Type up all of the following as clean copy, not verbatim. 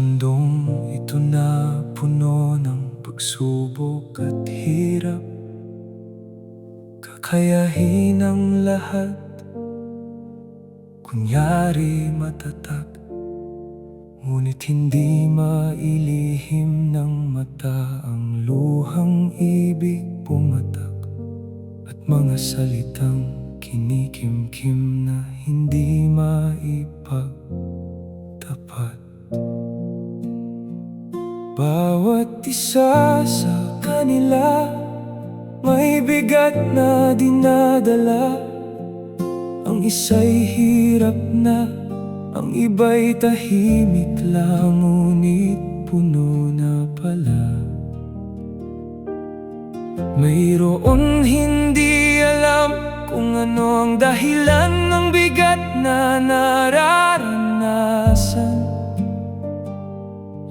mundong ito na puno ng pagsubok at hirap, kakayahin ang lahat, kunyari matatag. Ngunit hindi mailihim ng mata ang luhang ibig pumatak, at mga salitang kinikimkim na hindi maipagtapat. Bawat isa sa kanila may bigat na dinadala. Ang isa'y hirap na, ang iba'y tahimik lang, ngunit puno na pala. Mayroon hindi alam kung ano ang dahilan ng bigat na nararanasan.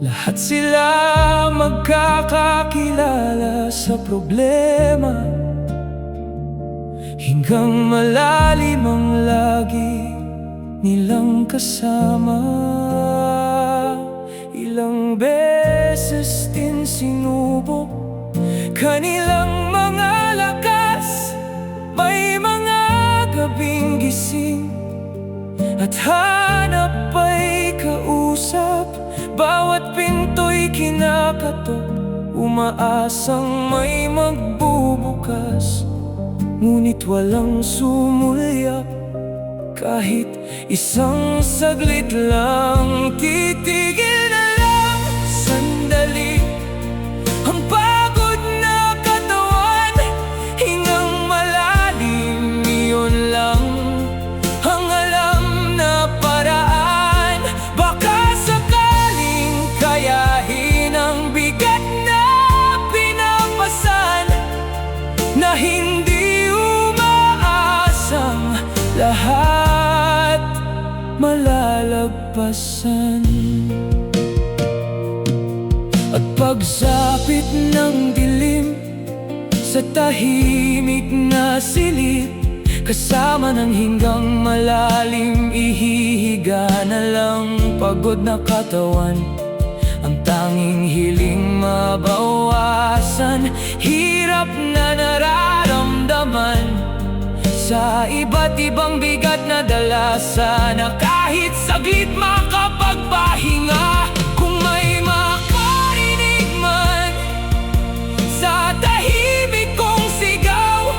Lahat sila magkakakilala sa problema, hanggang malalim ang lagi nilang kasama. Ilang beses din sinubok kanilang mga lakas, may mga gabing gising at hanap ay kausap. Bawat pinto'y kinakatok, umaasang may magbubukas, ngunit walang sumulyak kahit isang saglit lang. Titigil na lang sandali ang pagod na katawan, hingang malalim, iyon lang ang alam na paraan. Baka sakaling kayahin ang bigat na pinapasan, na hindi umaasang lahat malalagpasan. At pagsapit ng dilim sa tahimik na silid, kasama ng hinggang malalim, ihihiga na lang pagod na katawan. Ang tanging hiling mabawasan, hirap na nararamdaman sa iba't ibang bigat na dala. Sana kahit saglit makapagpahinga, kung may makarinig man sa tahimik kong sigaw,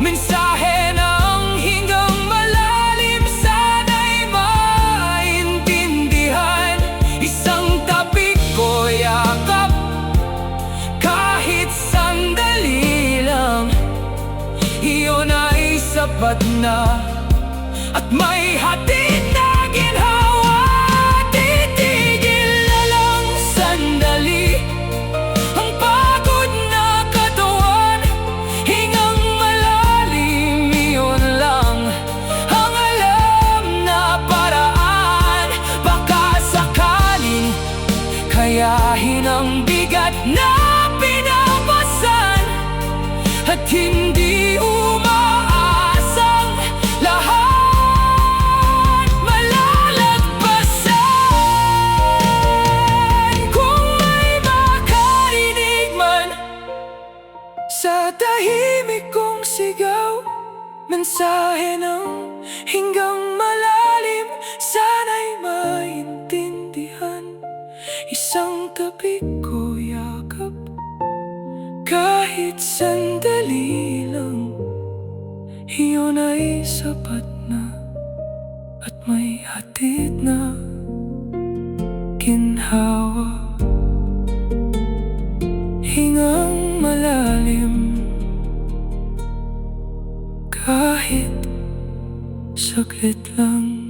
mensahe ng hinggang malalim, sana'y maintindihan. Isang tapik ko yakap, kahit sandali lang, iyon ay sapat na, at may hatid na ginhawa. Titigil na lang sandali ang pagod na katawan, hingang malalim, iyon lang ang alam na paraan. Baka sakaling kayahin ang bigat na pinapasan, at hindi umaasang lahat malalagpasan. Kung may makarinig man sa tahimik kong sigaw, mensahe ng hinggang malalim, sana'y maintindihan. Isang tabi ko yakap, kahit sandali lang, iyon ay sapat na, at may hatid na ginhawa. Hingang malalim, kahit saglit lang.